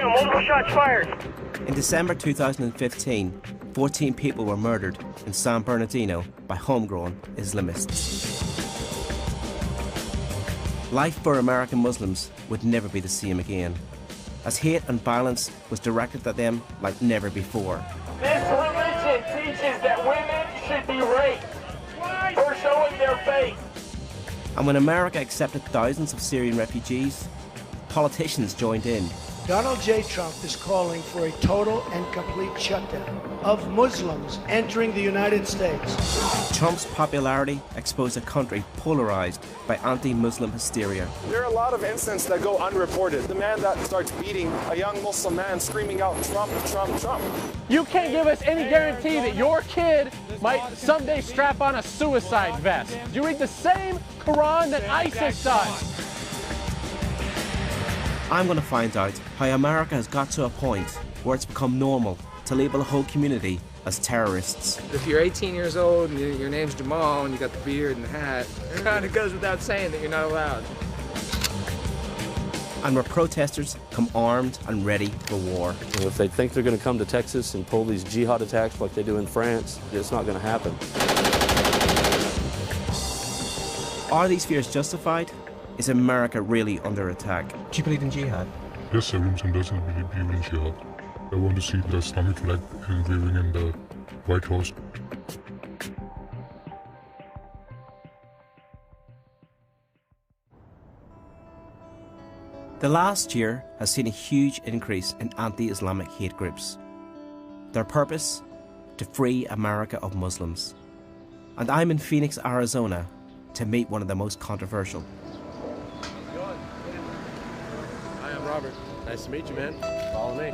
multiple shots fired. In December 2015, 14 people were murdered in San Bernardino by homegrown Islamists. Life for American Muslims would never be the same again, as hate and violence was directed at them like never before. This religion teaches that women should be raped for showing their faith. And when America accepted thousands of Syrian refugees, politicians joined in. Donald J. Trump is calling for a total and complete shutdown of Muslims entering the United States. Trump's popularity exposed a country polarized by anti-Muslim hysteria. There are a lot of incidents that go unreported. The man that starts beating a young Muslim man screaming out, Trump, Trump, Trump. You can't give us any guarantee that your kid might someday strap on a suicide vest. You read the same Quran that ISIS does. I'm going to find out how America has got to a point where it's become normal to label a whole community as terrorists. If you're 18 years old and your name's Jamal and you got the beard and the hat, it kind of goes without saying that you're not allowed. And where protesters come armed and ready for war. If they think they're going to come to Texas and pull these jihad attacks like they do in France, it's not going to happen. Are these fears justified? Is America really under attack? Do you believe in jihad? Yes, Williamson doesn't believe in jihad. I want to see the Islamic flag waving in the White House. The last year has seen a huge increase in anti-Islamic hate groups. Their purpose? To free America of Muslims. And I'm in Phoenix, Arizona, to meet one of the most controversial. Hi, I'm Robert. Nice to meet you, man. Follow me.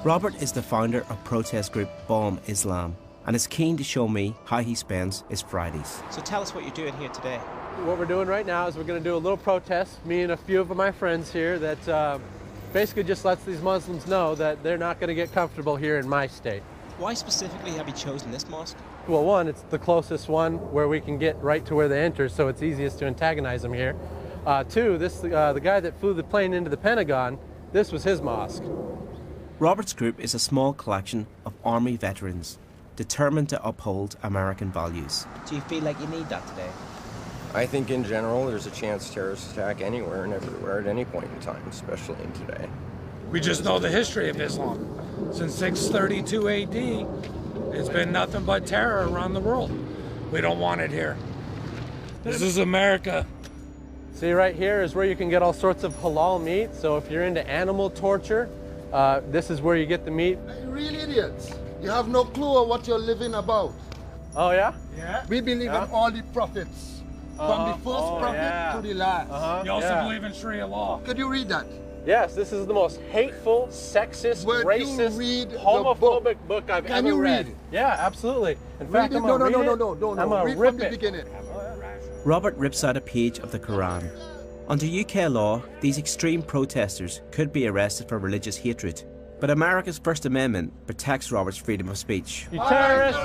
Robert is the founder of protest group Bomb Islam and is keen to show me how he spends his Fridays. So tell us what you're doing here today. What we're doing right now is we're going to do a little protest, me and a few of my friends here, that basically just lets these Muslims know that they're not going to get comfortable here in my state. Why specifically have you chosen this mosque? Well, one, it's the closest one where we can get right to where they enter, so it's easiest to antagonize them here. Two, the guy that flew the plane into the Pentagon, this was his mosque. Robert's group is a small collection of Army veterans determined to uphold American values. Do you feel like you need that today? I think in general there's a chance terrorists attack anywhere and everywhere at any point in time, especially in today. We just know the history of Islam. Since 632 AD, it's been nothing but terror around the world. We don't want it here. This is America. See, right here is where you can get all sorts of halal meat. So if you're into animal torture, this is where you get the meat. You're real idiots. You have no clue of what you're living about. Oh, yeah? Yeah. We believe in all the prophets. From the first prophet to the last. You also believe in Sharia law. Could you read that? Yes, this is the most hateful, sexist, racist, homophobic book I've ever read. Yeah, absolutely. In fact, I'm going to read it. I'm going to rip it. Robert rips out a page of the Quran. Under UK law, these extreme protesters could be arrested for religious hatred. But America's First Amendment protects Robert's freedom of speech. You terrorists!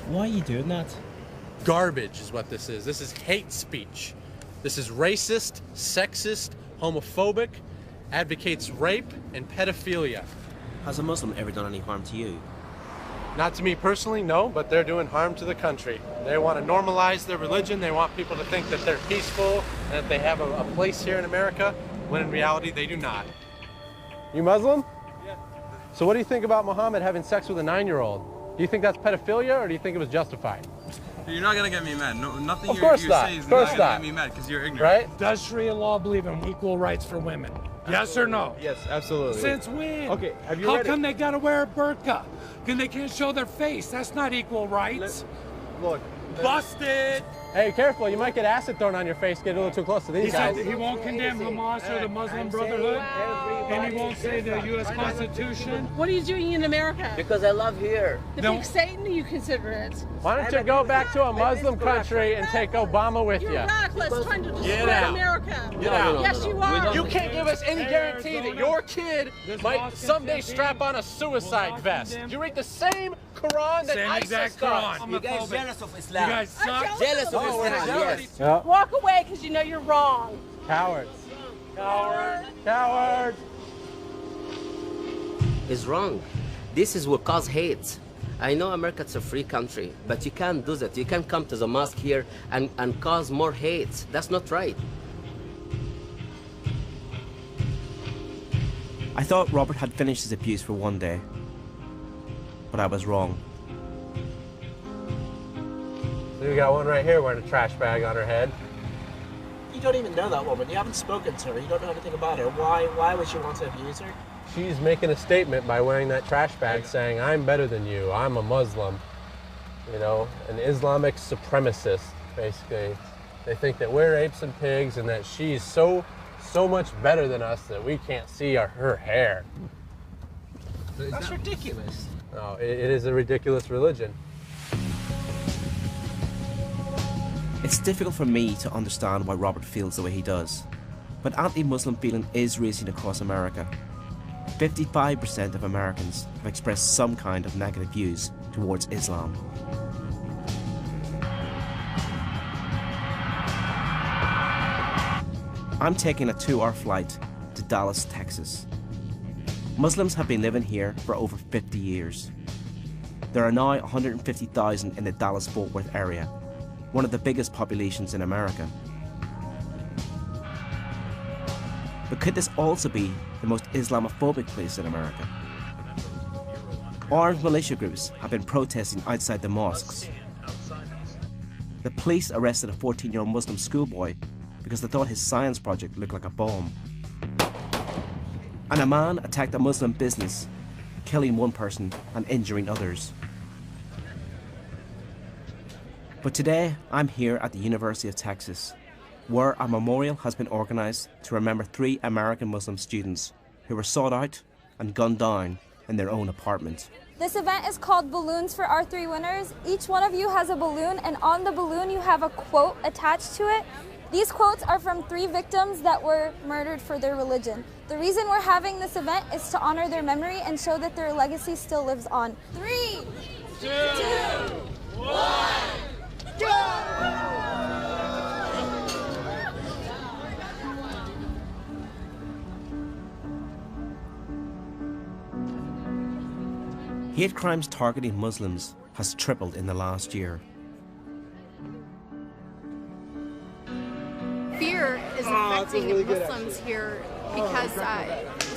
Why are you doing that? Garbage is what this is. This is hate speech. This is racist, sexist, homophobic, advocates rape and pedophilia. Has a Muslim ever done any harm to you? Not to me personally, no, but they're doing harm to the country. They want to normalize their religion. They want people to think that they're peaceful and that they have a place here in America, when in reality they do not. You Muslim? Yeah. So what do you think about Muhammad having sex with a 9-year-old? Do you think that's pedophilia, or do you think it was justified? You're not going to get me mad. No, nothing of you're saying is not going to get me mad because you're ignorant. Right? Does Sharia law believe in equal rights for women? Yes or no? Yes, absolutely. Since when? Okay, have you How read come they got to wear a burqa? Because they can't show their face. That's not equal rights. Look. Busted! Hey, careful. You might get acid thrown on your face, get a little too close to these guys. He won't condemn Hamas or the Muslim Brotherhood, and he won't say the U.S. Constitution. What are you doing in America? Because I love here. The big Satan, you consider it. Why don't you go back to a Muslim country and take Obama with you? You're reckless, trying to destroy America. Get out. Yes, you are. You can't give us any guarantee that your kid might someday strap on a suicide vest. You read the same Quran that ISIS does. You guys jealous of Islam. You guys suck. Jealous of Islam, yes. Walk away because you know you're wrong. Cowards. Coward! Coward! Is wrong. This is what cause hate. I know America's a free country, but you can't do that. You can't come to the mosque here and cause more hate. That's not right. I thought Robert had finished his abuse for one day, but I was wrong. So we got one right here wearing a trash bag on her head. You don't even know that woman. You haven't spoken to her. You don't know anything about her. Why would you want to abuse her? She's making a statement by wearing that trash bag saying, I'm better than you, I'm a Muslim. You know, an Islamic supremacist, basically. They think that we're apes and pigs and that she's so much better than us that we can't see her hair. That's ridiculous. No, it is a ridiculous religion. It's difficult for me to understand why Robert feels the way he does, but anti-Muslim feeling is racing across America. 55% of Americans have expressed some kind of negative views towards Islam. I'm taking a 2-hour flight to Dallas, Texas. Muslims have been living here for over 50 years. There are now 150,000 in the Dallas-Fort Worth area, one of the biggest populations in America. But could this also be the most Islamophobic place in America? Armed militia groups have been protesting outside the mosques. The police arrested a 14-year-old Muslim schoolboy because they thought his science project looked like a bomb. And a man attacked a Muslim business, killing one person and injuring others. But today, I'm here at the University of Texas, where a memorial has been organised to remember 3 American Muslim students who were sought out and gunned down in their own apartment. This event is called Balloons for Our 3 Winners. Each one of you has a balloon, and on the balloon you have a quote attached to it. These quotes are from 3 victims that were murdered for their religion. The reason we're having this event is to honor their memory and show that their legacy still lives on. 3, 2, 1, go! Hate crimes targeting Muslims has tripled in the last year. Fear is affecting Muslims here because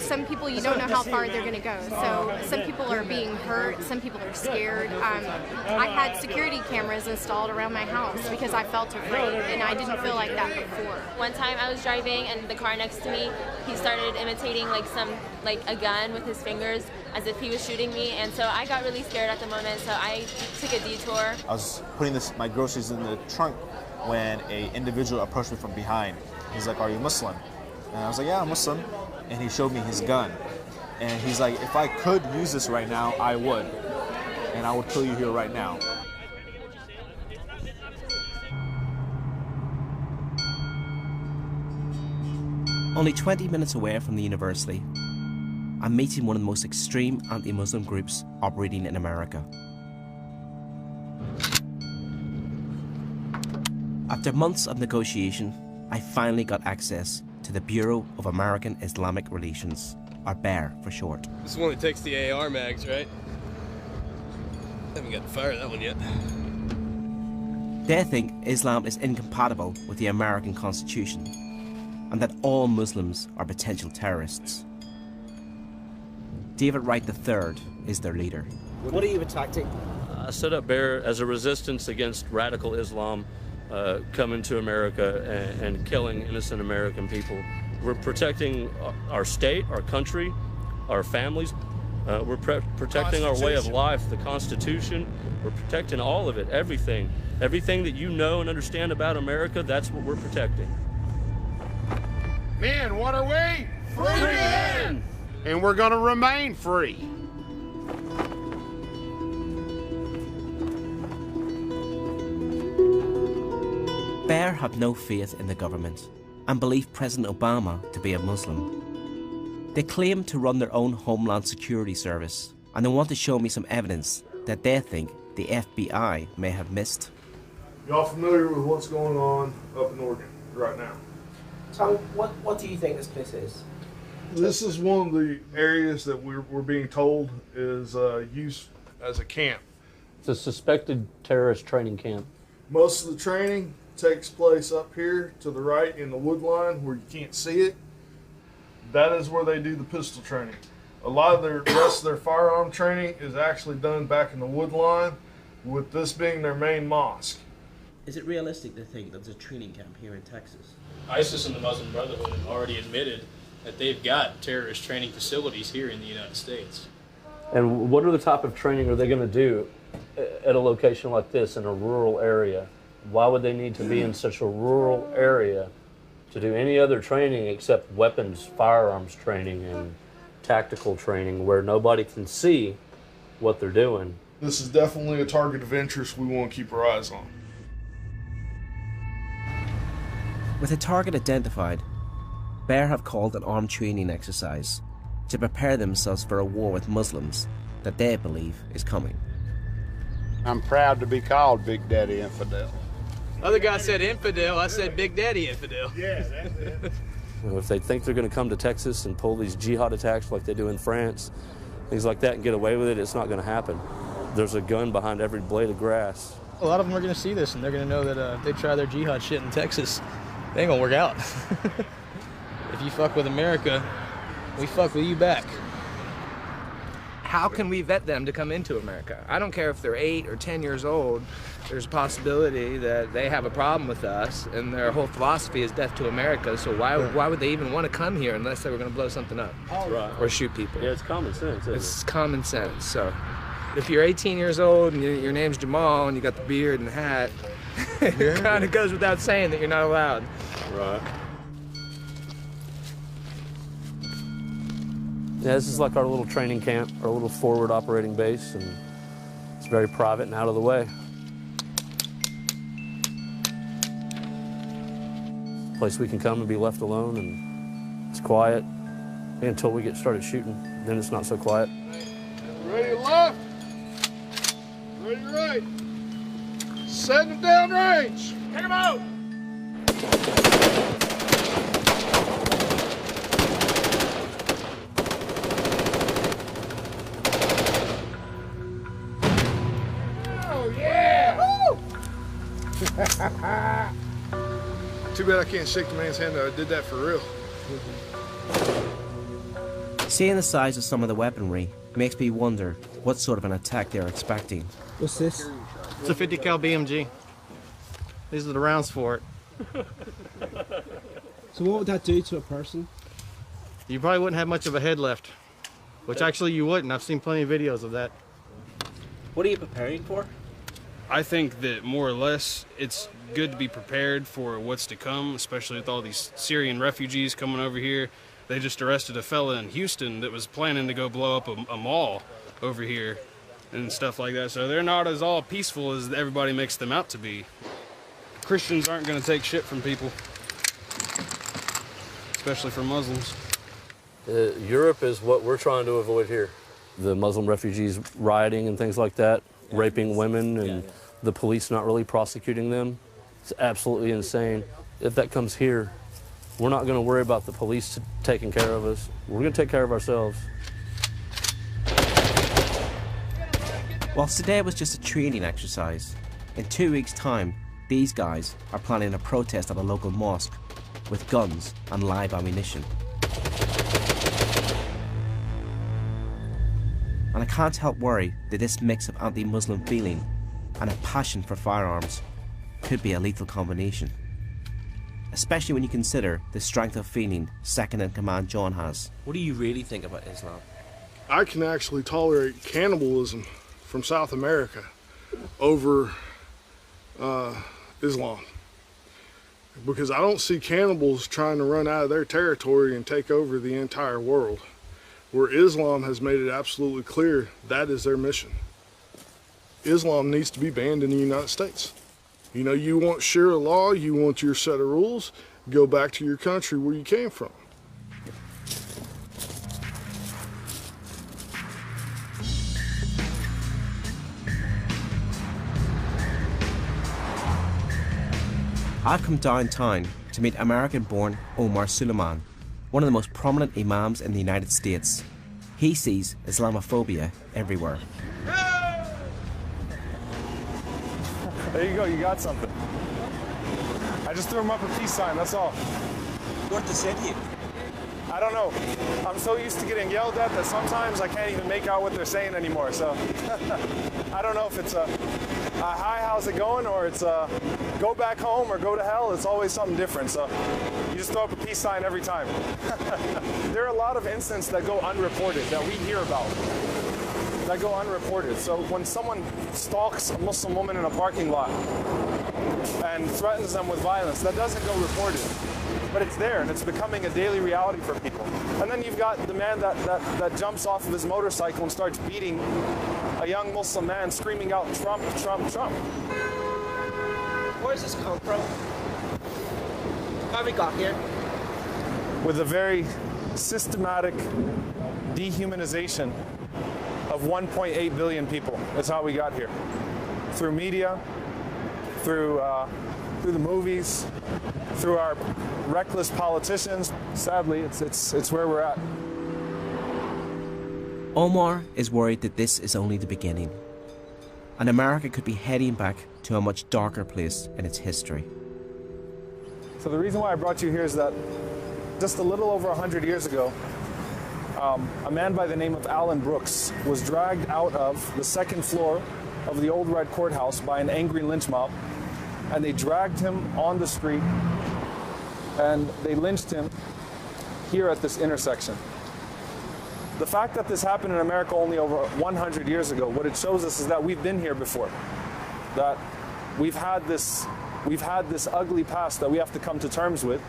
some people, you don't know how far they're going to go. So some people are being hurt, some people are scared. I had security cameras installed around my house because I felt afraid, and I didn't feel like that before. One time I was driving and the car next to me, he started imitating like a gun with his fingers as if he was shooting me, and so I got really scared at the moment, so I took a detour. I was putting my groceries in the trunk when an individual approached me from behind. He's like, "Are you Muslim?" And I was like, "Yeah, I'm Muslim." And he showed me his gun. And he's like, "If I could use this right now, I would. And I would kill you here right now." Only 20 minutes away from the university, I'm meeting one of the most extreme anti-Muslim groups operating in America. After months of negotiation, I finally got access to the Bureau of American Islamic Relations, or BAIR for short. This one only takes the AR mags, right? Haven't got to fire that one yet. They think Islam is incompatible with the American Constitution, and that all Muslims are potential terrorists. David Wright III is their leader. What are you attacking? I set up BAIR as a resistance against radical Islam coming to America and killing innocent American people. We're protecting our state, our country, our families. We're protecting our way of life, the Constitution. We're protecting all of it, everything. Everything that you know and understand about America, that's what we're protecting. Men, what are we? Free men! And we're going to remain free. BAIR have no faith in the government and believe President Obama to be a Muslim. They claim to run their own Homeland Security Service, and they want to show me some evidence that they think the FBI may have missed. Y'all familiar with what's going on up in Oregon right now? Tom, what do you think this place is? This is one of the areas that we're being told is used as a camp. It's a suspected terrorist training camp. Most of the training takes place up here to the right in the wood line where you can't see it. That is where they do the pistol training. A lot of the rest of their firearm training is actually done back in the wood line, with this being their main mosque. Is it realistic to think that there's a training camp here in Texas? ISIS and the Muslim Brotherhood have already admitted that they've got terrorist training facilities here in the United States. And what are the type of training are they going to do at a location like this in a rural area? Why would they need to be in such a rural area to do any other training except weapons, firearms training and tactical training where nobody can see what they're doing? This is definitely a target of interest we want to keep our eyes on. With a target identified, Bear have called an armed training exercise to prepare themselves for a war with Muslims that they believe is coming. I'm proud to be called Big Daddy Infidel. Other guy said infidel, I said Big Daddy Infidel. Yeah, that's it. If they think they're going to come to Texas and pull these jihad attacks like they do in France, things like that, and get away with it, it's not going to happen. There's a gun behind every blade of grass. A lot of them are going to see this and they're going to know that they try their jihad shit in Texas. They ain't going to work out. If you fuck with America, we fuck with you back. How can we vet them to come into America? I don't care if they're 8 or 10 years old. There's a possibility that they have a problem with us, and their whole philosophy is death to America. So why would they even want to come here unless they were going to blow something up or shoot people? Yeah, it's common sense. It's common sense. So if you're 18 years old and your name's Jamal and you got the beard and the hat, it kind of goes without saying that you're not allowed. Right. Yeah, this is like our little training camp, our little forward operating base, and it's very private and out of the way. Place we can come and be left alone, and it's quiet until we get started shooting. Then it's not so quiet. Ready left, ready right. Set them down range. Take them out! Too bad I can't shake the man's hand that I did that for real. Seeing the size of some of the weaponry makes me wonder what sort of an attack they're expecting. What's this? It's a 50 cal BMG. These are the rounds for it. So what would that do to a person? You probably wouldn't have much of a head left, which actually you wouldn't. I've seen plenty of videos of that. What are you preparing for? I think that more or less it's good to be prepared for what's to come, especially with all these Syrian refugees coming over here. They just arrested a fella in Houston that was planning to go blow up a mall over here and stuff like that. So they're not as all peaceful as everybody makes them out to be. Christians aren't going to take shit from people, especially from Muslims. Europe is what we're trying to avoid here. The Muslim refugees rioting and things like that, raping women, and the police not really prosecuting them. It's absolutely insane. If that comes here, we're not going to worry about the police taking care of us. We're going to take care of ourselves. Whilst today was just a training exercise, in 2 weeks' time, these guys are planning a protest at a local mosque with guns and live ammunition. And I can't help worry that this mix of anti-Muslim feeling and a passion for firearms could be a lethal combination. Especially when you consider the strength of feeling second-in-command John has. What do you really think about Islam? I can actually tolerate cannibalism from South America over Islam. Because I don't see cannibals trying to run out of their territory and take over the entire world. Where Islam has made it absolutely clear that is their mission. Islam needs to be banned in the United States. You know, you want Sharia law, you want your set of rules, go back to your country where you came from. I've come downtown to meet American-born Omar Suleiman, one of the most prominent imams in the United States. He sees Islamophobia everywhere. There you go, you got something. I just threw him up a peace sign, that's all. What to say to you? I don't know. I'm so used to getting yelled at that sometimes I can't even make out what they're saying anymore, so I don't know if it's a hi, how's it going, or it's a go back home or go to hell. It's always something different, so you just throw up a peace sign every time. There are a lot of incidents that go unreported that we hear about, that go unreported. So when someone stalks a Muslim woman in a parking lot and threatens them with violence, that doesn't go reported. But it's there, and it's becoming a daily reality for people. And then you've got the man that jumps off of his motorcycle and starts beating a young Muslim man, screaming out, Trump, Trump, Trump. Where does this come from? How we got here? With a very systematic dehumanization of 1.8 billion people. That's how we got here. Through media, through the movies, through our reckless politicians. Sadly, it's where we're at. Omar is worried that this is only the beginning, and America could be heading back to a much darker place in its history. So the reason why I brought you here is that just a little over 100 years ago, a man by the name of Alan Brooks was dragged out of the second floor of the Old Red Courthouse by an angry lynch mob, and they dragged him on the street and they lynched him here at this intersection. The fact that this happened in America only over 100 years ago, what it shows us is that we've been here before, that we've had this ugly past that we have to come to terms with.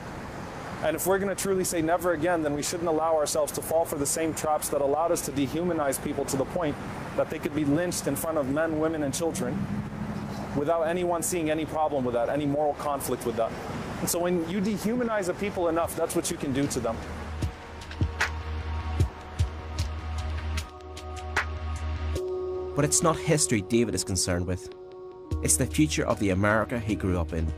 And if we're going to truly say never again, then we shouldn't allow ourselves to fall for the same traps that allowed us to dehumanize people to the point that they could be lynched in front of men, women, and children without anyone seeing any problem with that, any moral conflict with that. And so when you dehumanize a people enough, that's what you can do to them. But it's not history David is concerned with. It's the future of the America he grew up in.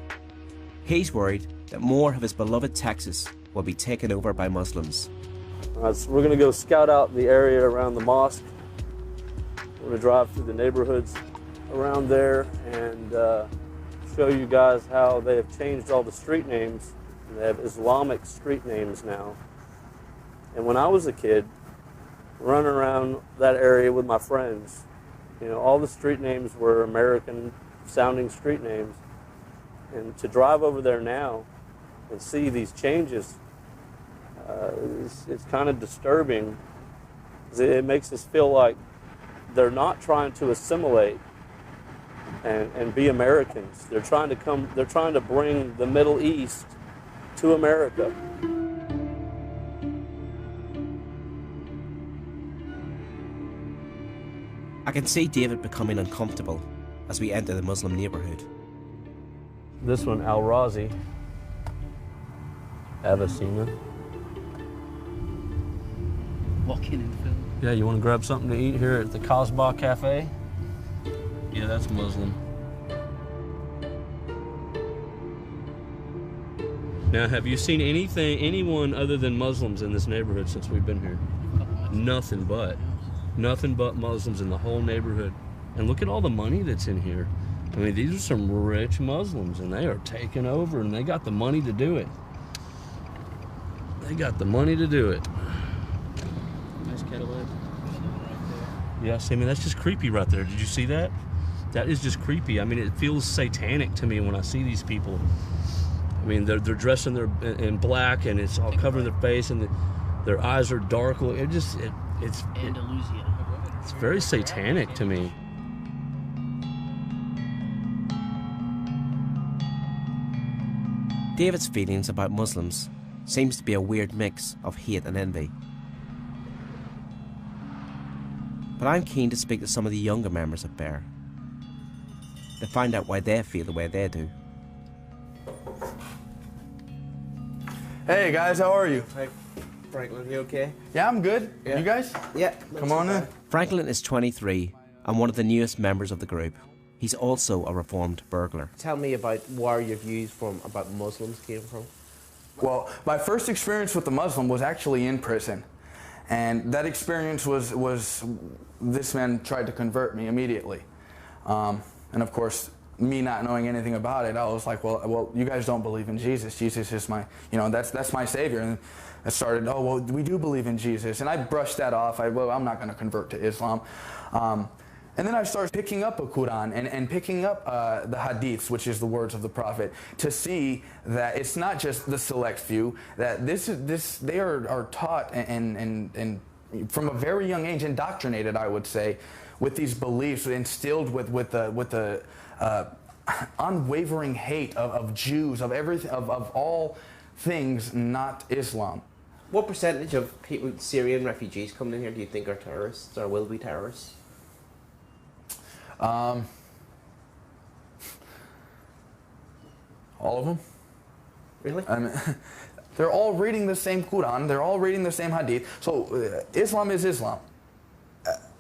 He's worried that more of his beloved Texas will be taken over by Muslims. All right, so we're going to go scout out the area around the mosque. We're going to drive through the neighborhoods around there and show you guys how they have changed all the street names. They have Islamic street names now. And when I was a kid, running around that area with my friends, you know, all the street names were American-sounding street names. And to drive over there now and see these changes, it's kind of disturbing. It makes us feel like they're not trying to assimilate and be Americans. They're trying to bring the Middle East to America. I can see David becoming uncomfortable as we enter the Muslim neighborhood. This one, Al Razi, Avicenna. Walk in and film. Yeah, you want to grab something to eat here at the Kasbah Cafe? Yeah, that's Muslim. Now, have you seen anyone other than Muslims in this neighborhood since we've been here? Nothing but Muslims in the whole neighborhood. And look at all the money that's in here. I mean, these are some rich Muslims, and they are taking over, and they got the money to do it. They got the money to do it. Nice Cadillac. Yeah, see, I mean, that's just creepy right there. Did you see that? That is just creepy. I mean, it feels satanic to me when I see these people. I mean, they're dressed in black, and it's all covering their face, and their eyes are dark. It's very satanic to me. David's feelings about Muslims seems to be a weird mix of hate and envy. But I'm keen to speak to some of the younger members of Bear to find out why they feel the way they do. Hey guys, how are you? Hey, Franklin, you okay? Yeah, I'm good. Yeah. You guys? Yeah. Come on in. Franklin is 23 and one of the newest members of the group. He's also a reformed burglar. Tell me about where your views about Muslims came from. Well, my first experience with the Muslim was actually in prison. And that experience was this man tried to convert me immediately. And of course, me not knowing anything about it, I was like, well, you guys don't believe in Jesus. Jesus is my, that's my Savior. And I started, oh, well, we do believe in Jesus. And I brushed that off. Well, I'm not going to convert to Islam. And then I started picking up a Quran and picking up the Hadiths, which is the words of the Prophet, to see that it's not just the select few, that they are taught and from a very young age, indoctrinated, I would say, with these beliefs, instilled with the unwavering hate of Jews, of everything, of all things not Islam. What percentage of people, Syrian refugees coming in here, do you think are terrorists or will be terrorists? All of them. Really? I mean, they're all reading the same Quran. They're all reading the same Hadith. So Islam is Islam.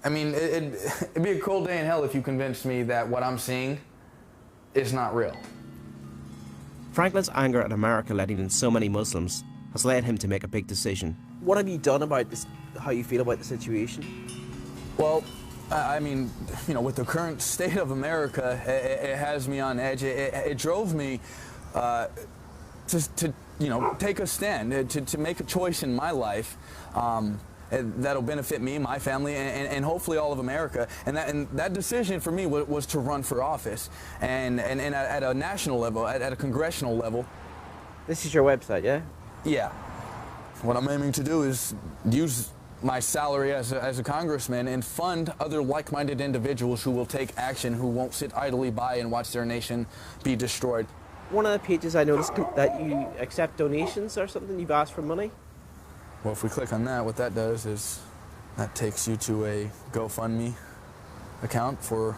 I mean, it'd be a cold day in hell if you convinced me that what I'm seeing is not real. Franklin's anger at America letting in so many Muslims has led him to make a big decision. What have you done about this, how you feel about the situation? Well, I mean, with the current state of America, it has me on edge. It drove me to take a stand, to make a choice in my life that'll benefit me, my family, and hopefully all of America. And that decision for me was to run for office, and at a national level, at a congressional level. This is your website, yeah? Yeah. What I'm aiming to do is use my salary as a congressman and fund other like-minded individuals who will take action, who won't sit idly by and watch their nation be destroyed. One of the pages I noticed that you accept donations or something, you've asked for money? Well, if we click on that, what that does is that takes you to a GoFundMe account for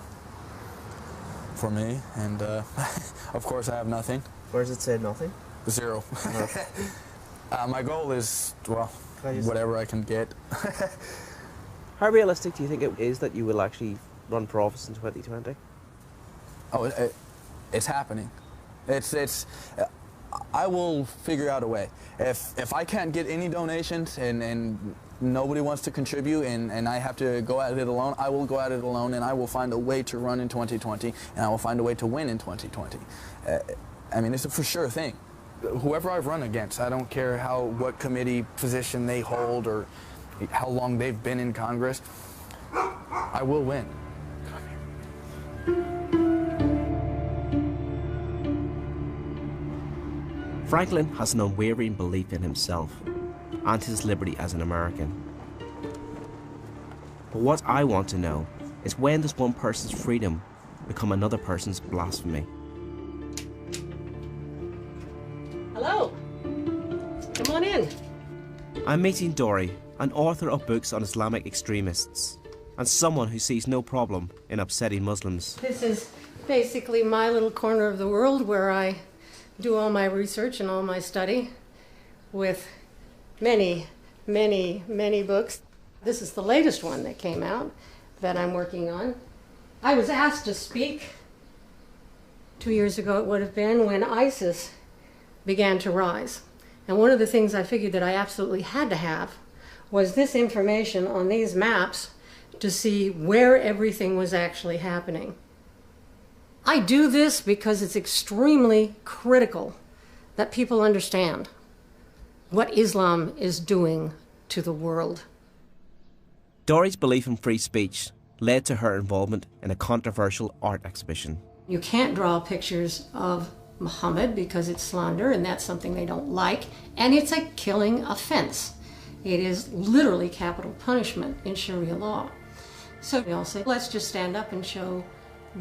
me, and of course I have nothing. Where does it say nothing? Zero. My goal is, well, whatever I can get. How realistic do you think it is that you will actually run for office in 2020? Oh, it's happening. I will figure out a way. If I can't get any donations and nobody wants to contribute and I have to go at it alone, I will go at it alone, and I will find a way to run in 2020, and I will find a way to win in 2020. I mean, it's a for sure thing. Whoever I've run against, I don't care what committee position they hold or how long they've been in Congress, I will win. Franklin has an unwavering belief in himself and his liberty as an American. But what I want to know is, when does one person's freedom become another person's blasphemy? Hello. Come on in. I'm meeting Dory, an author of books on Islamic extremists, and someone who sees no problem in upsetting Muslims. This is basically my little corner of the world where I do all my research and all my study with many, many, many books. This is the latest one that came out that I'm working on. I was asked to speak 2 years ago, it would have been, when ISIS began to rise. And one of the things I figured that I absolutely had to have was this information on these maps to see where everything was actually happening. I do this because it's extremely critical that people understand what Islam is doing to the world. Dory's belief in free speech led to her involvement in a controversial art exhibition. You can't draw pictures of Muhammad because it's slander, and that's something they don't like, and it's a killing offense. It is literally capital punishment in Sharia law. So they all say, let's just stand up and show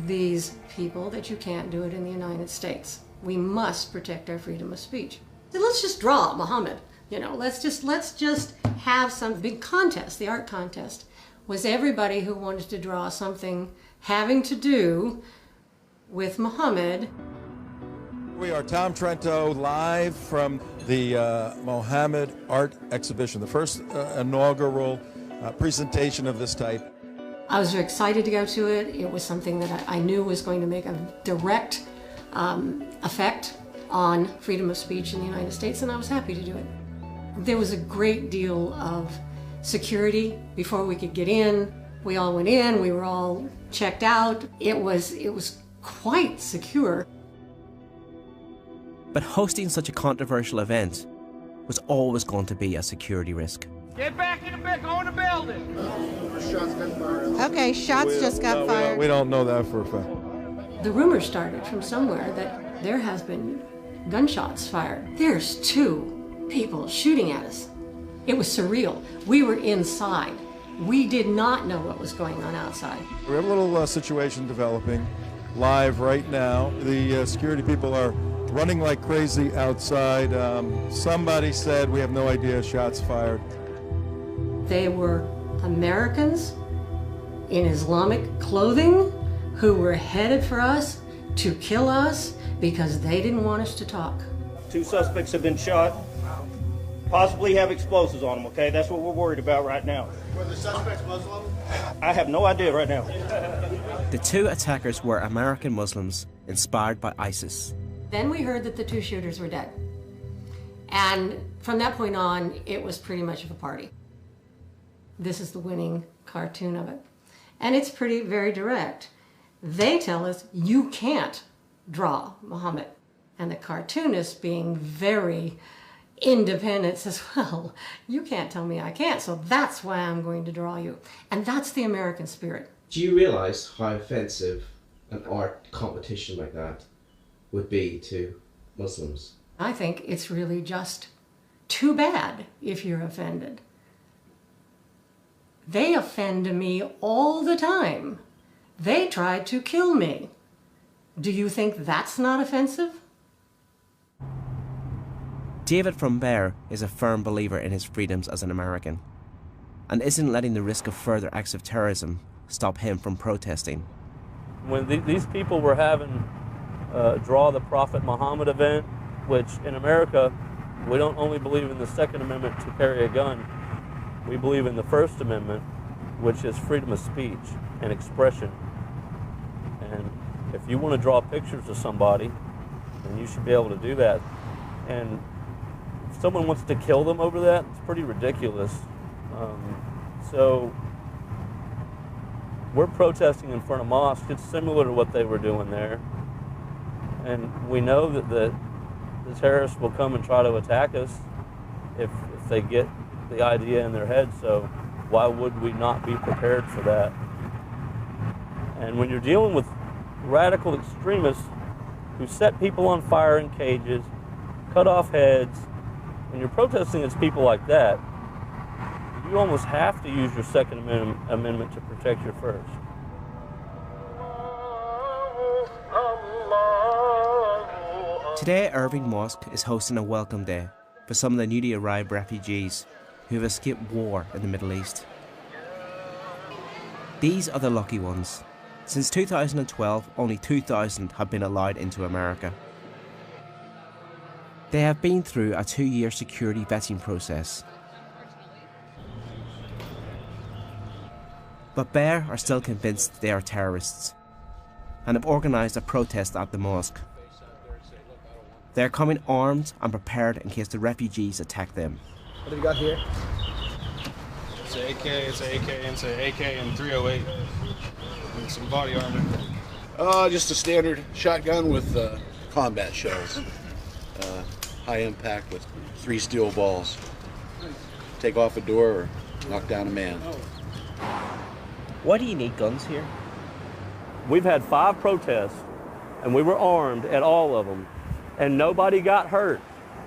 these people that you can't do it in the United States. We must protect our freedom of speech. So let's just draw Muhammad. Let's just have some big contest. The art contest was everybody who wanted to draw something having to do with Muhammad. We are Tom Trento, live from the Mohammed Art Exhibition, the first inaugural presentation of this type. I was very excited to go to it. It was something that I knew was going to make a direct effect on freedom of speech in the United States, and I was happy to do it. There was a great deal of security before we could get in. We all went in, we were all checked out. It was quite secure. But hosting such a controversial event was always going to be a security risk. Get back in the back on the building. Okay, shots just got fired. We don't know that for a fact. The rumor started from somewhere that there has been gunshots fired. There's 2 people shooting at us. It was surreal. We were inside. We did not know what was going on outside. We have a little situation developing live right now. The security people are running like crazy outside. Somebody said, we have no idea, shots fired. They were Americans in Islamic clothing who were headed for us to kill us because they didn't want us to talk. 2 suspects have been shot, possibly have explosives on them, okay? That's what we're worried about right now. Were the suspects Muslim? I have no idea right now. The 2 attackers were American Muslims inspired by ISIS. Then we heard that the 2 shooters were dead. And from that point on, it was pretty much of a party. This is the winning cartoon of it. And it's very direct. They tell us, you can't draw Muhammad. And the cartoonist, being very independent, says, well, you can't tell me I can't, so that's why I'm going to draw you. And that's the American spirit. Do you realize how offensive an art competition like that would be to Muslims? I think it's really just too bad if you're offended. They offend me all the time. They tried to kill me. Do you think that's not offensive? David from Bexar is a firm believer in his freedoms as an American and isn't letting the risk of further acts of terrorism stop him from protesting. When these people were having Draw the Prophet Muhammad event, which in America, we don't only believe in the Second Amendment to carry a gun, we believe in the First Amendment, which is freedom of speech and expression. And if you want to draw pictures of somebody, then you should be able to do that. And if someone wants to kill them over that, it's pretty ridiculous. So we're protesting in front of mosques. It's similar to what they were doing there. And we know that the terrorists will come and try to attack us if they get the idea in their head, so why would we not be prepared for that? And when you're dealing with radical extremists who set people on fire in cages, cut off heads, when you're protesting against people like that, you almost have to use your Second Amendment to protect your First. Today, Irving Mosque is hosting a welcome day for some of the newly arrived refugees who have escaped war in the Middle East. These are the lucky ones. Since 2012, only 2,000 have been allowed into America. They have been through a 2-year security vetting process. But Bexar are still convinced they are terrorists and have organised a protest at the mosque. They are coming armed and prepared in case the refugees attack them. What have you got here? It's an AK, it's an AK and 308. And some body armor. Just a standard shotgun with combat shells. High impact with 3 steel balls. Take off a door or knock down a man. Why do you need guns here? We've had 5 protests, and we were armed at all of them, and nobody got hurt,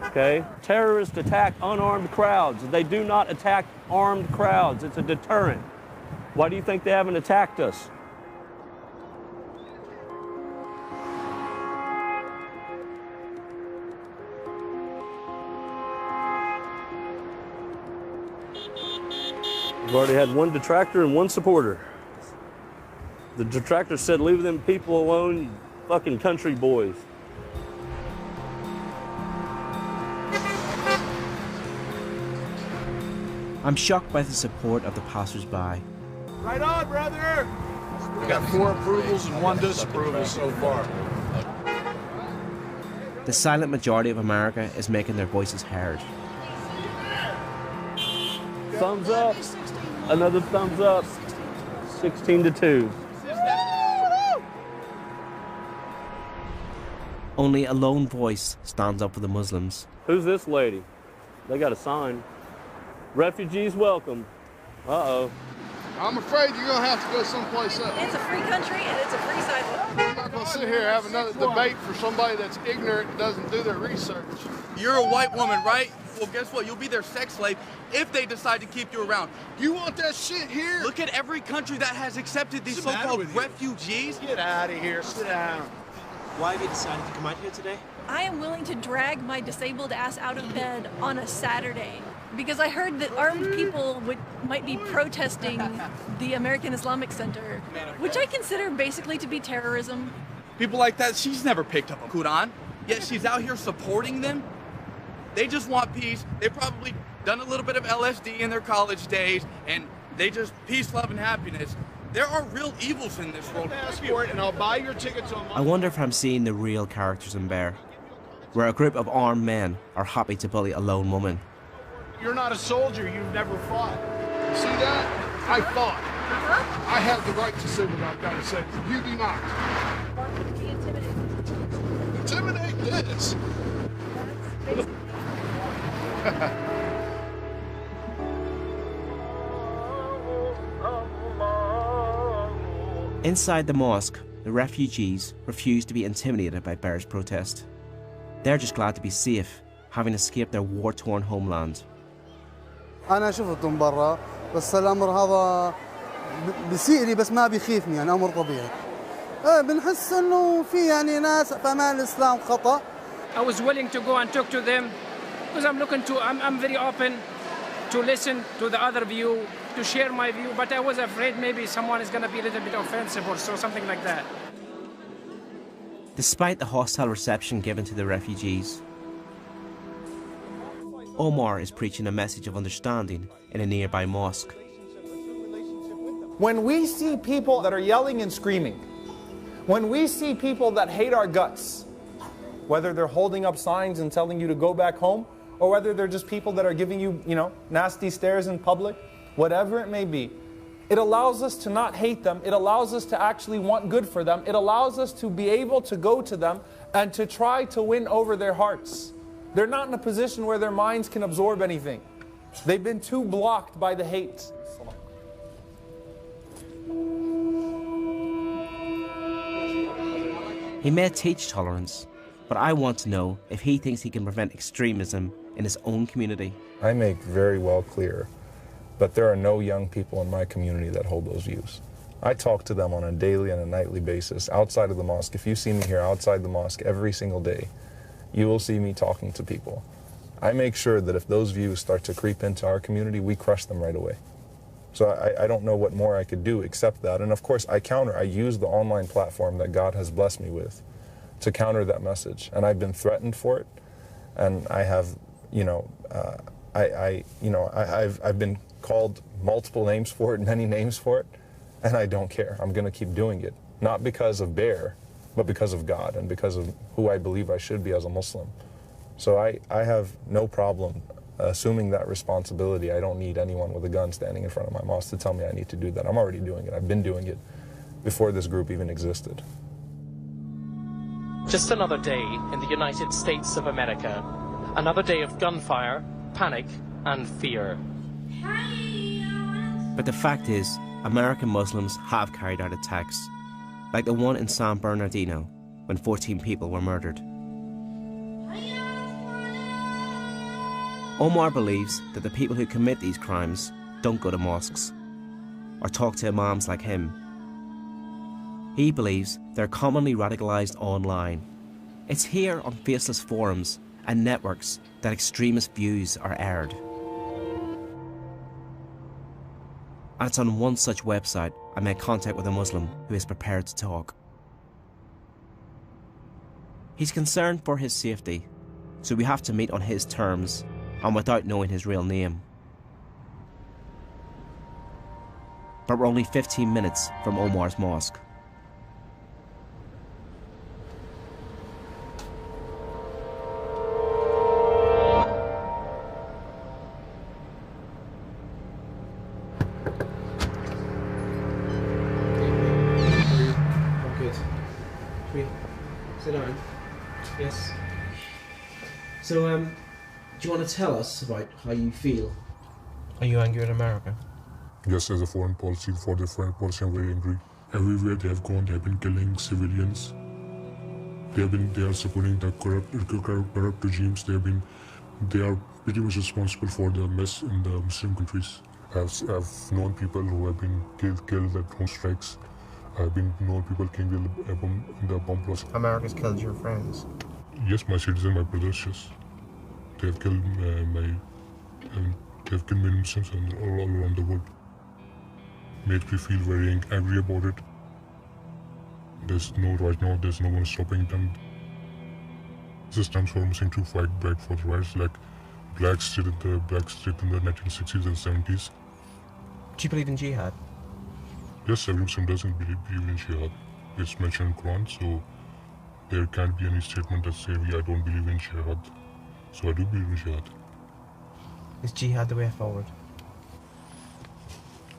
okay? Terrorists attack unarmed crowds. They do not attack armed crowds. It's a deterrent. Why do you think they haven't attacked us? We've already had 1 detractor and 1 supporter. The detractor said, leave them people alone, you fucking country boys. I'm shocked by the support of the passers-by. Right on, brother! We got 4 approvals and 1 disapproval so far. The The silent majority of America is making their voices heard. Thumbs up. Another thumbs up. 16-2. Only a lone voice stands up for the Muslims. Who's this lady? They got a sign. Refugees welcome. Uh-oh. I'm afraid you're going to have to go someplace else. It's a free country and it's a free sidewalk. I'm not going to sit here and have another debate for somebody that's ignorant and doesn't do their research. You're a white woman, right? Well, guess what? You'll be their sex slave if they decide to keep you around. You want that shit here? Look at every country that has accepted these so-called refugees. Get out of here. Sit down. Why have you decided to come out here today? I am willing to drag my disabled ass out of bed on a Saturday because I heard that armed people might be protesting the American Islamic Center, which I consider basically to be terrorism. People like that, she's never picked up a Quran, yet she's out here supporting them. They just want peace. They've probably done a little bit of LSD in their college days, and they just peace, love, and happiness. There are real evils in this world. Passport, and I'll buy your tickets on my... I wonder if I'm seeing the real characters in Bear, where a group of armed men are happy to bully a lone woman. You're not a soldier. You've never fought. See that? I fought. I have the right to say what I've got to say. You do not. Intimidate this. Inside the mosque, the refugees refuse to be intimidated by Bear's protest. They're just glad to be safe, having escaped their war-torn homeland. أنا شفتهم برا بس الأمر هذا بيسيء لي بس ما بيخيفني يعني أمر طبيعي. بنحس إنه في يعني ناس فاهمين الإسلام خطأ. I was willing to go and talk to them because I'm very open to listen to the other view, to share my view, but I was afraid maybe someone is going to be a little bit offensive or so, something like that. Despite the hostile reception given to the refugees, Omar is preaching a message of understanding in a nearby mosque. When we see people that are yelling and screaming, when we see people that hate our guts, whether they're holding up signs and telling you to go back home, or whether they're just people that are giving you, nasty stares in public, whatever it may be, it allows us to not hate them. It allows us to actually want good for them. It allows us to be able to go to them and to try to win over their hearts. They're not in a position where their minds can absorb anything. They've been too blocked by the hate. He may teach tolerance, but I want to know if he thinks he can prevent extremism in his own community. I make very well clear that there are no young people in my community that hold those views. I talk to them on a daily and a nightly basis outside of the mosque. If you see me here outside the mosque every single day, you will see me talking to people. I make sure that if those views start to creep into our community, we crush them right away. So I don't know what more I could do except that. And of course, I use the online platform that God has blessed me with to counter that message. And I've been threatened for it. And I have, I've been called multiple names for it, many names for it. And I don't care. I'm going to keep doing it. Not because of Bear, but because of God and because of who I believe I should be as a Muslim. So I have no problem assuming that responsibility. I don't need anyone with a gun standing in front of my mosque to tell me I need to do that. I'm already doing it. I've been doing it before this group even existed. Just another day in the United States of America. Another day of gunfire, panic, and fear. But the fact is, American Muslims have carried out attacks, like the one in San Bernardino, when 14 people were murdered. Omar believes that the people who commit these crimes don't go to mosques or talk to imams like him. He believes they're commonly radicalized online. It's here on faceless forums and networks that extremist views are aired. And it's on one such website I made contact with a Muslim who is prepared to talk. He's concerned for his safety, so we have to meet on his terms and without knowing his real name. But we're only 15 minutes from Omar's mosque. So, do you want to tell us about how you feel? Are you angry at America? Yes, as a foreign policy, for the foreign policy, I'm very angry. Everywhere they have gone, they have been killing civilians. They are supporting the corrupt regimes. They are pretty much responsible for the mess in the Muslim countries. I've known people who have been killed at drone strikes. I've known people killed in the bomb blasts. America's killed your friends? Yes, my citizens, my brothers, yes. They have killed many Muslims all around the world. Makes me feel very angry about it. Right now, there's no one stopping them. This time for Muslims to fight back for the rights like blacks did in the 1960s and 70s. Do you believe in jihad? Yes, every Muslim doesn't believe in jihad. It's mentioned in Quran, so there can't be any statement that says, I don't believe in jihad. So I do believe in jihad. Is jihad the way forward?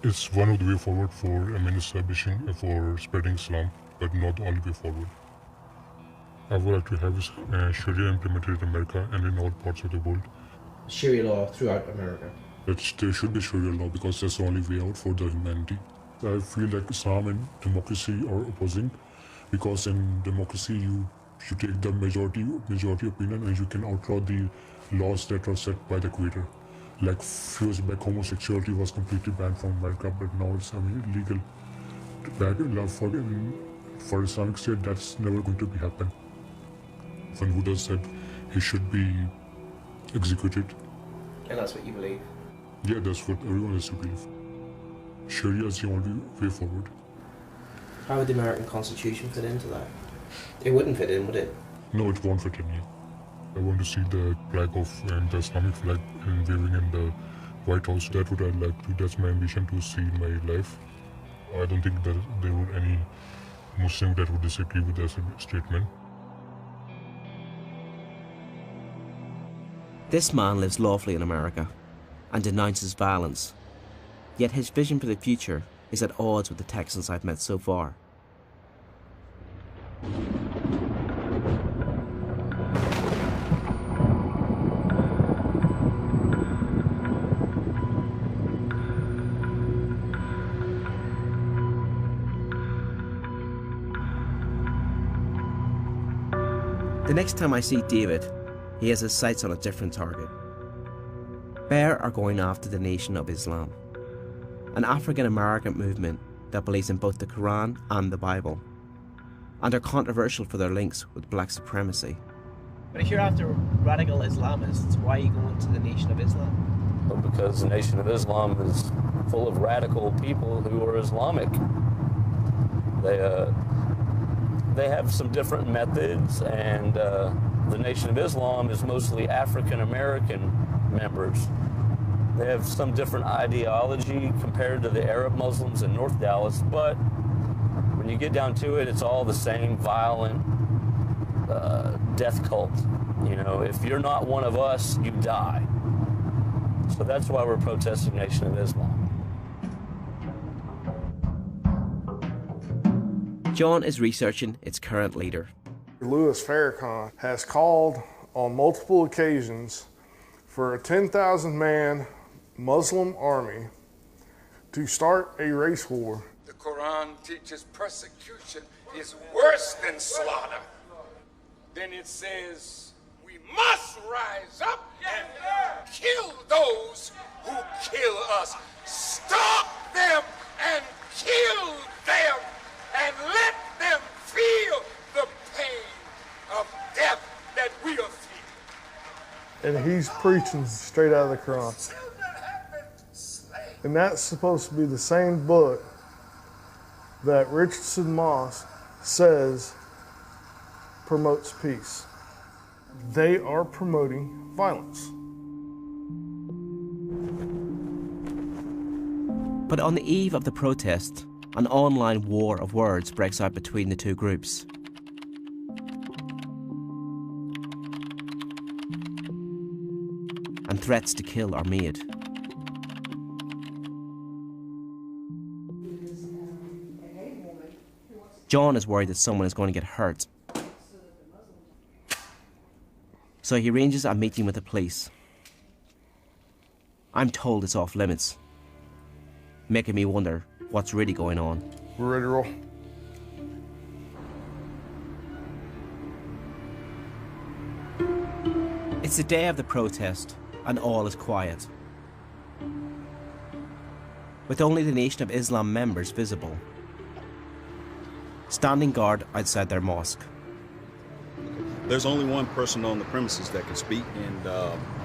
It's one of the way forward for establishing, for spreading Islam, but not the only way forward. I would like to have Sharia implemented in America and in all parts of the world. Sharia law throughout America? There should be Sharia law because that's the only way out for the humanity. I feel like Islam and democracy are opposing because in democracy you take the majority opinion and you can outlaw the laws that are set by the Creator. Like few years back, homosexuality was completely banned from America, but now it's illegal. For Islamic State, that's never going to happen. When Buddha said he should be executed. And that's what you believe? Yeah, that's what everyone has to believe. Sharia is the only way forward. How would the American Constitution fit into that? It wouldn't fit in, would it? No, it won't fit in, yeah. I want to see the flag and the Islamic flag waving in the White House. That's what I'd like to. That's my ambition to see in my life. I don't think that there were any Muslim that would disagree with that statement. This man lives lawfully in America and denounces violence. Yet his vision for the future is at odds with the Texans I've met so far. The next time I see David, he has his sights on a different target. Bear are going after the Nation of Islam, an African-American movement that believes in both the Quran and the Bible, and are controversial for their links with black supremacy. But if you're after radical Islamists, why are you going to the Nation of Islam? Well, because the Nation of Islam is full of radical people who are Islamic. They have some different methods, and the Nation of Islam is mostly African-American members. They have some different ideology compared to the Arab Muslims in North Dallas, but when you get down to it, it's all the same violent death cult. You know, if you're not one of us, you die. So that's why we're protesting Nation of Islam. John is researching its current leader. Louis Farrakhan has called on multiple occasions for a 10,000-man Muslim army to start a race war. The Quran teaches persecution is worse than slaughter. Then it says we must rise up and kill those who kill us. Stop them and kill them and let them feel the pain of death that we are feeling. And he's preaching straight out of the Quran. And that's supposed to be the same book that Richardson Moss says promotes peace. They are promoting violence. But on the eve of the protest, an online war of words breaks out between the two groups. And threats to kill are made. John is worried that someone is going to get hurt. so he arranges a meeting with the police. I'm told it's off limits, making me wonder what's really going on. We're ready to roll. It's the day of the protest, and all is quiet, with only the Nation of Islam members visible, standing guard outside their mosque. There's only one person on the premises that can speak, and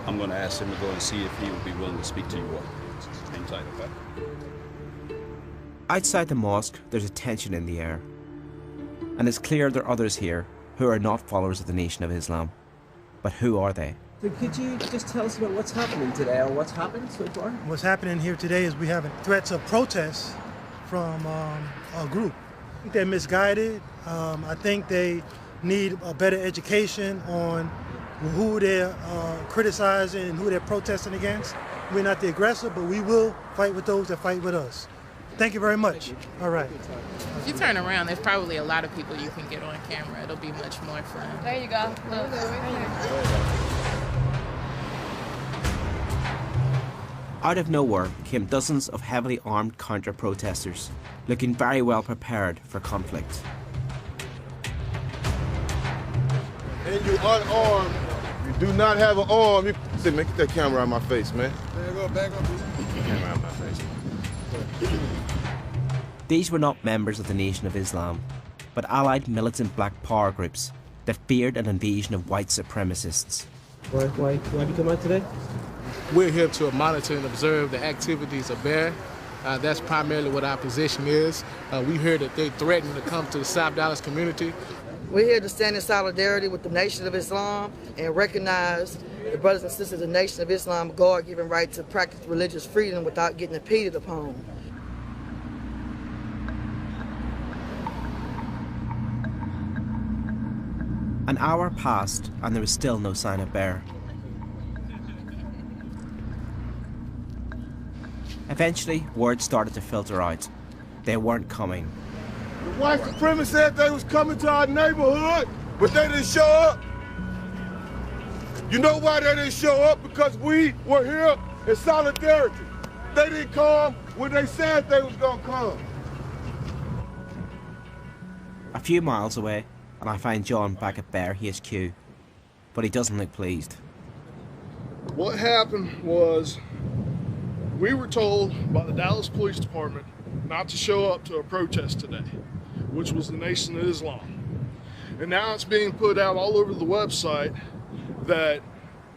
I'm going to ask him to go and see if he would be willing to speak to you all. Hang tight, okay? Outside the mosque, there's a tension in the air, and it's clear there are others here who are not followers of the Nation of Islam. But who are they? So could you just tell us about what's happening today, or what's happened so far? What's happening here today is we have threats of protests from a group. I think they're misguided. I think they need a better education on who they're criticizing and who they're protesting against. We're not the aggressor, but we will fight with those that fight with us. Thank you very much. All right. If you turn around, there's probably a lot of people you can get on camera. It'll be much more fun. There you go. Look. Out of nowhere came dozens of heavily armed counter-protesters, looking very well prepared for conflict. And you unarmed, you do not have an arm. Say, man, get that camera out of my face, man. Back up. Camera out of my face. These were not members of the Nation of Islam, but allied militant black power groups that feared an invasion of white supremacists. Why have you come out today? We're here to monitor and observe the activities of BEAR. That's primarily what our position is. We heard that they threatened to come to the South Dallas community. We're here to stand in solidarity with the Nation of Islam and recognize the brothers and sisters of the Nation of Islam God-given right to practice religious freedom without getting impeded upon. An hour passed and there was still no sign of BEAR. Eventually, word started to filter out. They weren't coming. The white supremacists said they was coming to our neighborhood, but they didn't show up. You know why they didn't show up? Because we were here in solidarity. They didn't come when they said they was gonna come. A few miles away, and I find John back at BEAR HQ, but he doesn't look pleased. What happened was we were told by the Dallas Police Department not to show up to a protest today, which was the Nation of Islam. And now it's being put out all over the website that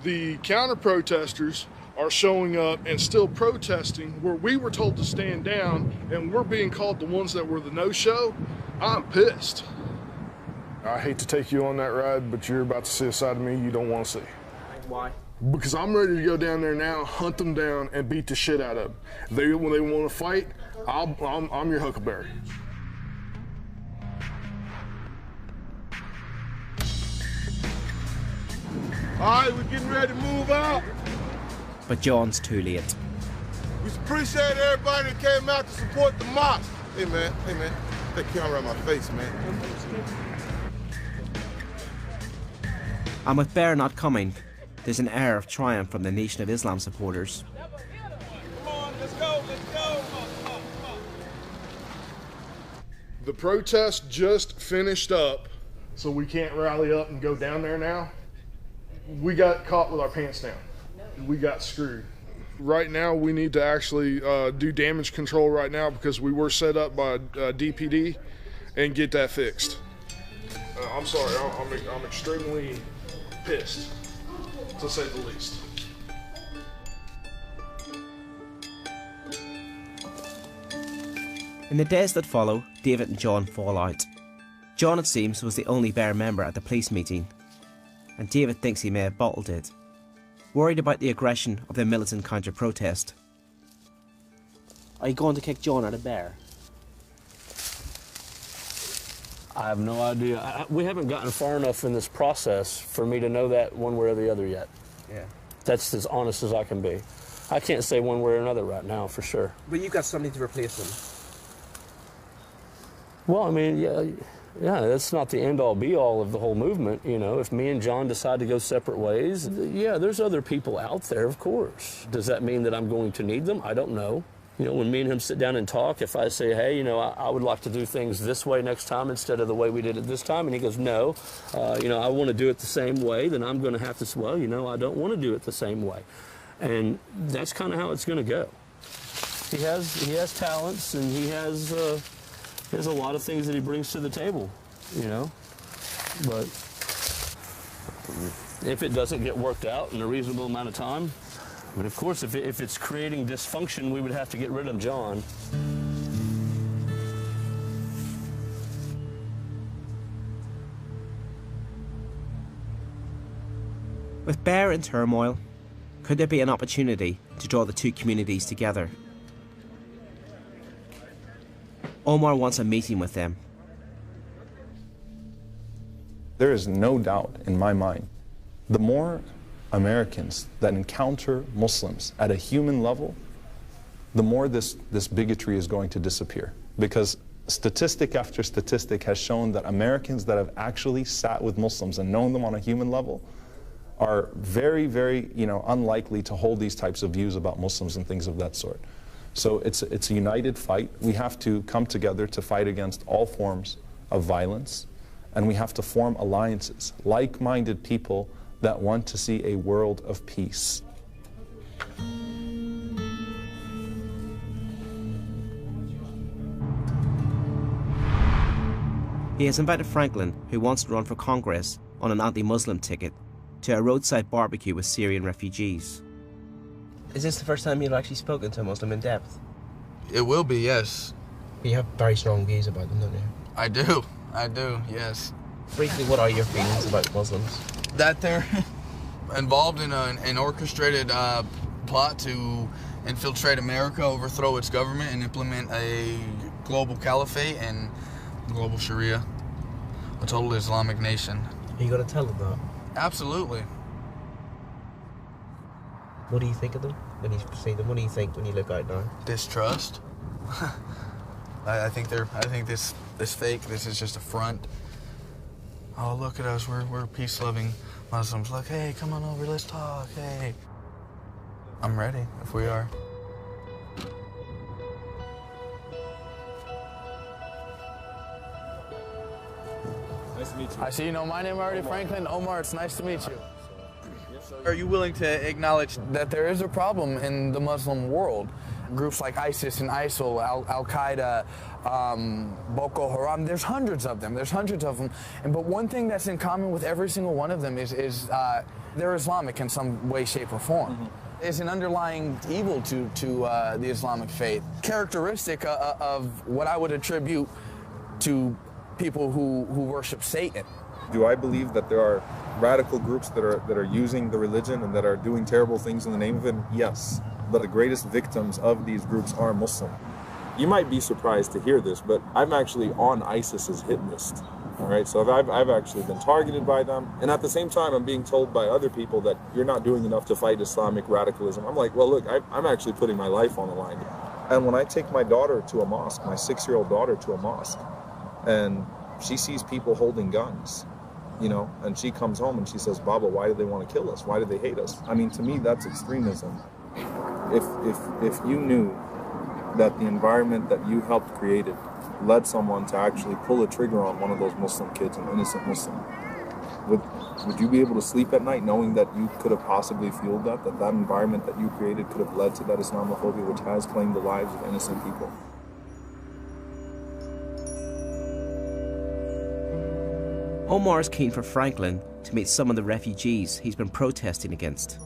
the counter-protesters are showing up and still protesting where we were told to stand down, and we're being called the ones that were the no-show. I'm pissed. I hate to take you on that ride, but you're about to see a side of me you don't want to see. Why? Because I'm ready to go down there now, hunt them down, and beat the shit out of them. When they want to fight, I'm your huckleberry. All right, we're getting ready to move out. But John's too late. We appreciate everybody that came out to support the mosque. Hey man, take camera out of my face, man. And with BEAR not coming, there's an air of triumph from the Nation of Islam supporters. Come on, let's go. The protest just finished up, so we can't rally up and go down there now. We got caught with our pants down. We got screwed. Right now, we need to actually do damage control right now because we were set up by DPD and get that fixed. I'm sorry, I'm extremely pissed, to say the least. In the days that follow, David and John fall out. John, it seems, was the only BEAR member at the police meeting, and David thinks he may have bottled it, worried about the aggression of the militant counter-protest. Are you going to kick John out of BEAR? I have no idea. We haven't gotten far enough in this process for me to know that one way or the other yet. Yeah. That's as honest as I can be. I can't say one way or another right now, for sure. But you've got somebody to replace him. Well, I mean, yeah, Yeah, that's not the end-all be-all of the whole movement. You know, if me and John decide to go separate ways, yeah, there's other people out there, of course. Does that mean that I'm going to need them? I don't know. You know, when me and him sit down and talk, if I say, hey, you know, I would like to do things this way next time instead of the way we did it this time, and he goes, no, you know, I want to do it the same way, then I'm going to have to say, well, you know, I don't want to do it the same way. And that's kind of how it's going to go. He has talents, and he has a lot of things that he brings to the table, you know. But if it doesn't get worked out in a reasonable amount of time, but of course, if it's creating dysfunction, we would have to get rid of John. With Bear in turmoil, could there be an opportunity to draw the two communities together? Omar wants a meeting with them. There is no doubt in my mind, the more Americans that encounter Muslims at a human level, the more this bigotry is going to disappear. Because statistic after statistic has shown that Americans that have actually sat with Muslims and known them on a human level are very, very, you know, unlikely to hold these types of views about Muslims and things of that sort. So it's a united fight. We have to come together to fight against all forms of violence, and we have to form alliances, like-minded people that want to see a world of peace. He has invited Franklin, who wants to run for Congress on an anti-Muslim ticket, to a roadside barbecue with Syrian refugees. Is this the first time you've actually spoken to a Muslim in depth? It will be, yes. You have very strong views about them, don't you? I do, yes. Briefly, what are your feelings about Muslims? That they're involved in an orchestrated plot to infiltrate America, overthrow its government, and implement a global caliphate and global Sharia, a total Islamic nation. Are you going to tell them that? Absolutely. What do you think of them when you see them? What do you think when you look out now? Distrust. I think this fake. This is just a front. Oh, look at us. We're peace-loving Muslims. Look, hey, come on over. Let's talk. Hey. I'm ready if we are. Nice to meet you. I see you know my name already, Franklin. Omar, it's nice to meet you. Are you willing to acknowledge that there is a problem in the Muslim world? Groups like ISIS and ISIL, Al-Qaeda, Boko Haram, there's hundreds of them. But one thing that's in common with every single one of them is they're Islamic in some way, shape, or form. Mm-hmm. There's an underlying evil to the Islamic faith, characteristic of what I would attribute to people who worship Satan. Do I believe that there are radical groups that are using the religion and that are doing terrible things in the name of it? Yes. But the greatest victims of these groups are Muslim. You might be surprised to hear this, but I'm actually on ISIS's hit list. All right, so I've actually been targeted by them, and at the same time, I'm being told by other people that you're not doing enough to fight Islamic radicalism. I'm like, well, look, I'm actually putting my life on the line. And when I take my daughter to a mosque, my 6-year-old daughter to a mosque, and she sees people holding guns, you know, and she comes home and she says, Baba, why do they want to kill us? Why do they hate us? I mean, to me, that's extremism. If you knew that the environment that you helped created led someone to actually pull a trigger on one of those Muslim kids, an innocent Muslim, would you be able to sleep at night knowing that you could have possibly fueled that environment that you created could have led to that Islamophobia which has claimed the lives of innocent people? Omar is keen for Franklin to meet some of the refugees he's been protesting against.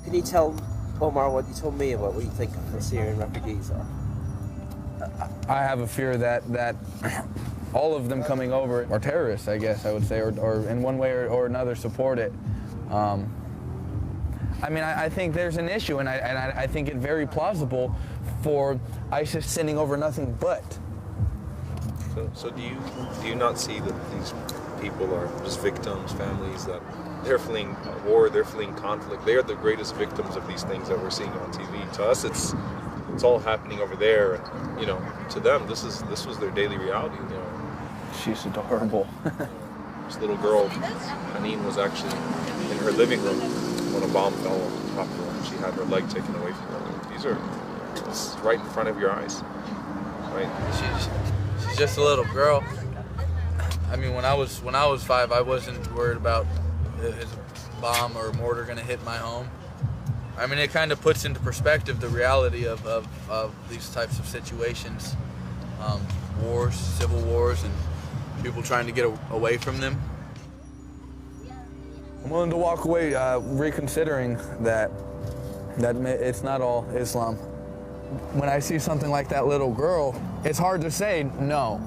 Can you tell Omar what you told me about what you think the Syrian refugees are? I have a fear that all of them coming over are terrorists, I guess I would say, or in one way or another support it. I mean, I think there's an issue, and I think it very plausible for ISIS sending over nothing but. So do you not see that these people are just victims, families that they're fleeing war, they're fleeing conflict. They are the greatest victims of these things that we're seeing on TV. To us, it's all happening over there, and you know, to them, this was their daily reality. You know, she's adorable. This little girl, Anine, was actually in her living room when a bomb fell on top of her and she had her leg taken away from her. This is right in front of your eyes. Right? She's just a little girl. I mean, when I was 5, I wasn't worried about is a bomb or a mortar going to hit my home. I mean, it kind of puts into perspective the reality of these types of situations, wars, civil wars, and people trying to get away from them. I'm willing to walk away reconsidering that it's not all Islam. When I see something like that little girl, it's hard to say no.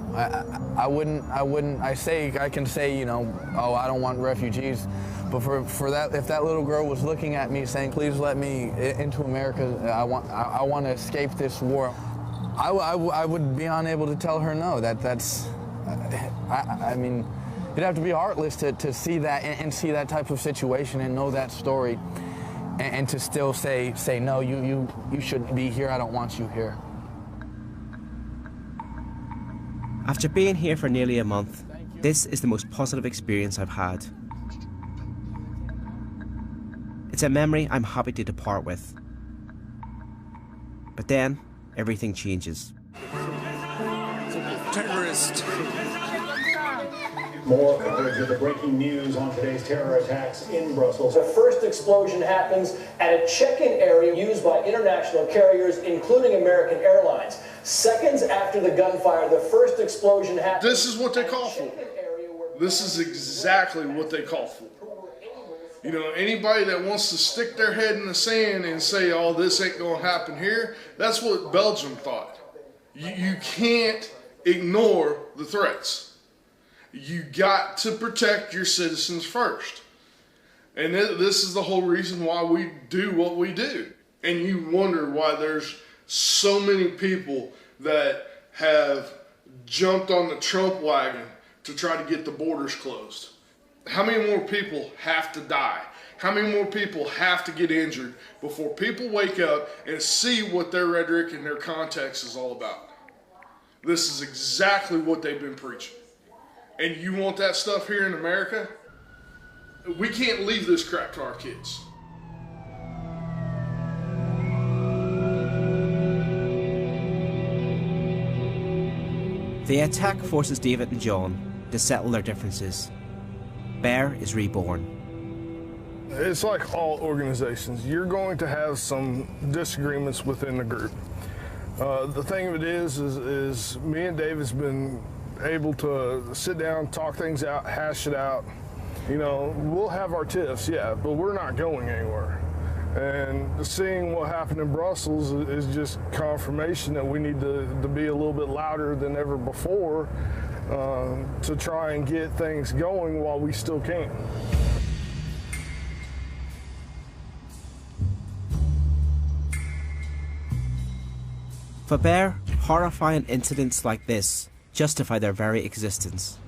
I wouldn't. I can say, you know, oh, I don't want refugees. But for that, if that little girl was looking at me saying, please let me into America, I want to escape this war, I would be unable to tell her no. I mean, you'd have to be heartless to see that and see that type of situation and know that story and to still say no, you shouldn't be here, I don't want you here. After being here for nearly a month, this is the most positive experience I've had. It's a memory I'm happy to depart with. But then, everything changes. Terrorist. More coverage of the breaking news on today's terror attacks in Brussels. The first explosion happens at a check-in area used by international carriers, including American Airlines. Seconds after the gunfire, the first explosion happened. This is what they call for. This is exactly what they call for. You know, anybody that wants to stick their head in the sand and say, oh, this ain't going to happen here, that's what Belgium thought. You can't ignore the threats. You got to protect your citizens first. And this is the whole reason why we do what we do. And you wonder why there's so many people that have jumped on the Trump wagon to try to get the borders closed. How many more people have to die? How many more people have to get injured before people wake up and see what their rhetoric and their context is all about? This is exactly what they've been preaching. And you want that stuff here in America? We can't leave this crap to our kids. The attack forces David and John to settle their differences. Bear is reborn. It's like all organizations. You're going to have some disagreements within the group. The thing of it is me and David's been able to sit down, talk things out, hash it out. You know, we'll have our tiffs, yeah, but we're not going anywhere. And seeing what happened in Brussels is just confirmation that we need to be a little bit louder than ever before to try and get things going while we still can. For Bear, horrifying incidents like this justify their very existence.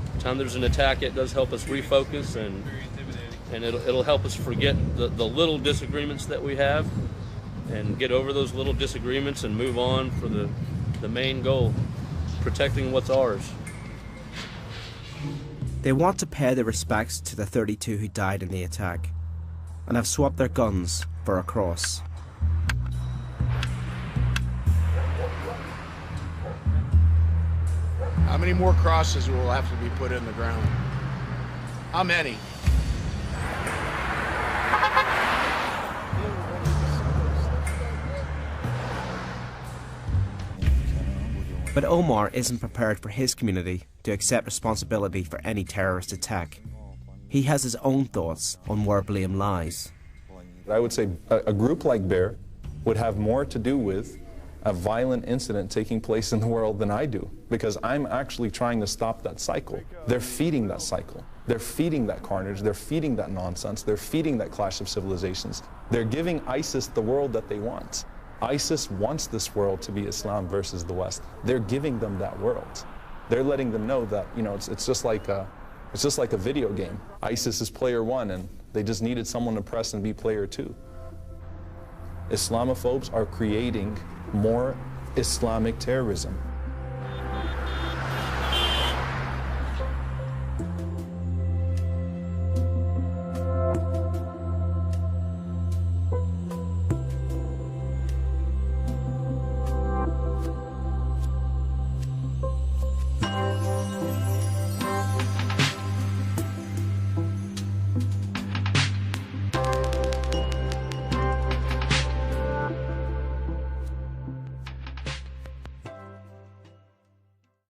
Every time there's an attack, it does help us refocus, and it'll help us forget the little disagreements that we have and get over those little disagreements and move on for the main goal, protecting what's ours. They want to pay their respects to the 32 who died in the attack and have swapped their guns for a cross. How many more crosses will have to be put in the ground? How many? But Omar isn't prepared for his community to accept responsibility for any terrorist attack. He has his own thoughts on where blame lies. I would say a group like Bear would have more to do with a violent incident taking place in the world than I do, because I'm actually trying to stop that cycle. They're feeding that cycle. They're feeding that carnage. They're feeding that nonsense. They're feeding that clash of civilizations. They're giving ISIS the world that they want. ISIS wants this world to be Islam versus the West. They're giving them that world. They're letting them know that, you know, it's just like a video game. ISIS is player one, and they just needed someone to press and be player two. Islamophobes are creating more Islamic terrorism.